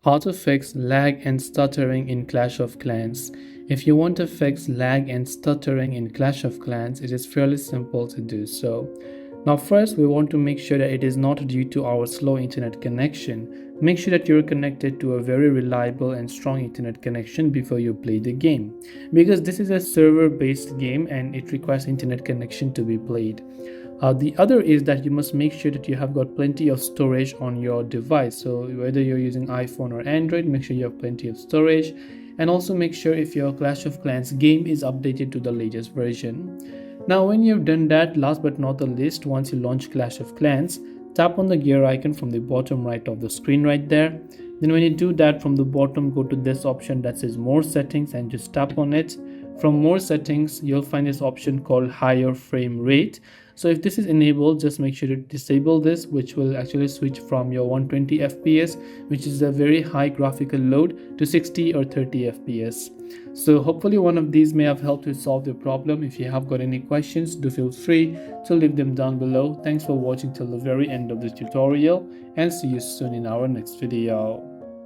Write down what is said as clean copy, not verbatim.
How to fix lag and stuttering in Clash of Clans. If you want to fix lag and stuttering in Clash of Clans, it is fairly simple to do so. Now first, we want to make sure that it is not due to our slow internet connection. Make sure that you're connected to a very reliable and strong internet connection before you play the game, because this is a server based game and it requires internet connection to be played. The other is that you must make sure that you have got plenty of storage on your device. So whether you're using iPhone or Android, make sure you have plenty of storage, and also make sure if your Clash of Clans game is updated to the latest version. Now when you've done that, last but not the least, once you launch Clash of Clans, tap on the gear icon from the bottom right of the screen right there. Then when you do that, from the bottom go to this option that says more settings and just tap on it. From more settings, you'll find this option called higher frame rate. So if this is enabled, just make sure to disable this, which will actually switch from your 120 fps, which is a very high graphical load, to 60 or 30 fps. So hopefully one of these may have helped you solve your problem. If you have got any questions, do feel free to leave them down below. Thanks for watching till the very end of the tutorial, and see you soon in our next video.